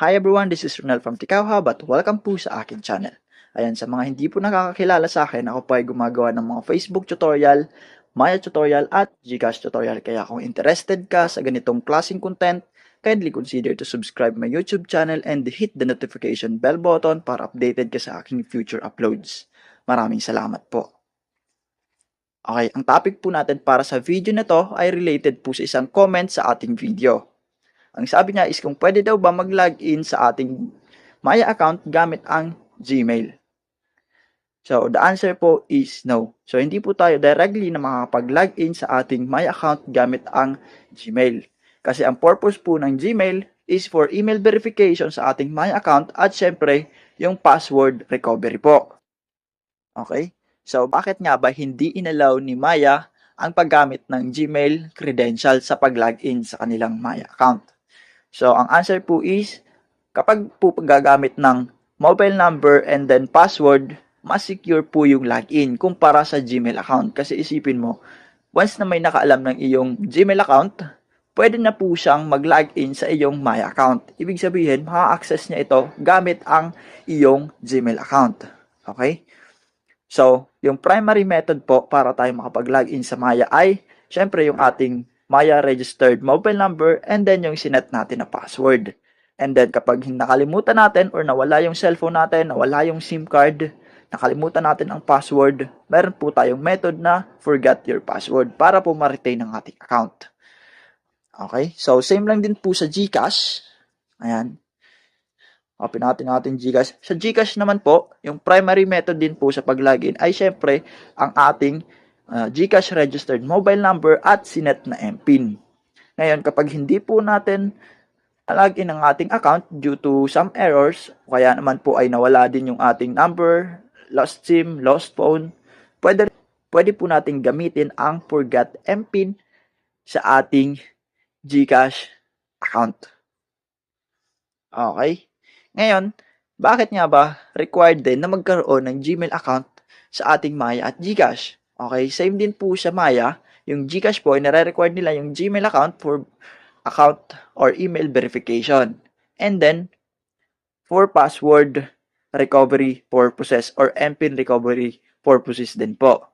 Hi everyone, this is Ronel from Tikauha, but welcome po sa akin channel. Ayan, sa mga hindi po nakakakilala sa akin, ako po ay gumagawa ng mga Facebook tutorial, Maya tutorial at Gcash tutorial. Kaya kung interested ka sa ganitong klaseng content, kindly consider to subscribe my YouTube channel and hit the notification bell button para updated ka sa aking future uploads. Maraming salamat po. Okay, ang topic po natin para sa video na to ay related po sa isang comment sa ating video. Ang sabi niya is kung pwede daw ba mag-login sa ating Maya account gamit ang Gmail. So, the answer po is no. So, hindi po tayo directly na makakapag-login sa ating Maya account gamit ang Gmail. Kasi ang purpose po ng Gmail is for email verification sa ating Maya account at syempre, yung password recovery po. Okay? So, bakit nga ba hindi inallow ni Maya ang paggamit ng Gmail credential sa pag-login sa kanilang Maya account? So, ang answer po is, kapag po gagamit ng mobile number and then password, mas secure po yung login kumpara sa Gmail account. Kasi isipin mo, once na may nakaalam ng iyong Gmail account, pwede na po siyang mag-login sa iyong Maya account. Ibig sabihin, maka-access niya ito gamit ang iyong Gmail account. Okay? So, yung primary method po para tayo makapag-login sa Maya ay, syempre yung ating Maya registered mobile number and then yung sinet natin na password. And then kapag nakalimutan natin or nawala yung cellphone natin, nawala yung SIM card, nakalimutan natin ang password, meron po tayong method na forget your password para po ma-retain ang ating account. Okay? So, same lang din po sa GCash. Ayan. Open natin ating GCash. Sa GCash naman po, yung primary method din po sa pag-login ay syempre ang ating GCash registered mobile number at sinet na MPIN. Ngayon, kapag hindi po natin login ang ating account due to some errors, kaya naman po ay nawala din yung ating number, lost SIM, lost phone, pwede po natin gamitin ang forgot MPIN sa ating GCash account. Okay? Ngayon, bakit nga ba required din na magkaroon ng Gmail account sa ating Maya at Gcash? Okay, same din po sa Maya. Yung Gcash po, nare-required nila yung Gmail account for account or email verification. And then, for password recovery purposes or MPIN recovery purposes din po.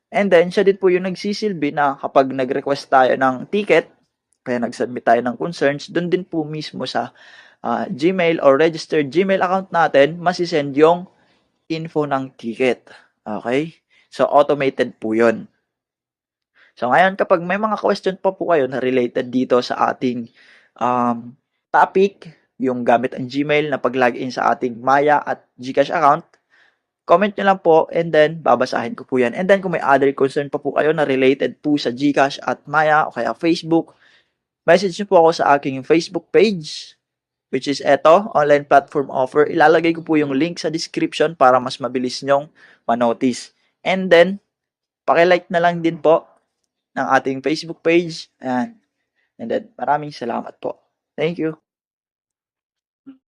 And then, siya din po yung nagsisilbi na kapag nag-request tayo ng ticket, kaya nag-submit tayo ng concerns, doon din po mismo sa Gmail or registered Gmail account natin, masisend yung info ng ticket. Okay? So, automated po yun. So, ngayon, kapag may mga question pa po kayo na related dito sa ating topic, yung gamit ang Gmail na pag-login sa ating Maya at Gcash account, comment nyo lang po and then babasahin ko po yan. And then, kung may other concern pa po kayo na related po sa Gcash at Maya o kaya Facebook, message nyo po ako sa aking Facebook page, which is eto, online platform offer. Ilalagay ko po yung link sa description para mas mabilis nyong manotice. And then, paki-like na lang din po ng ating Facebook page. Ayan. And then, maraming salamat po. Thank you.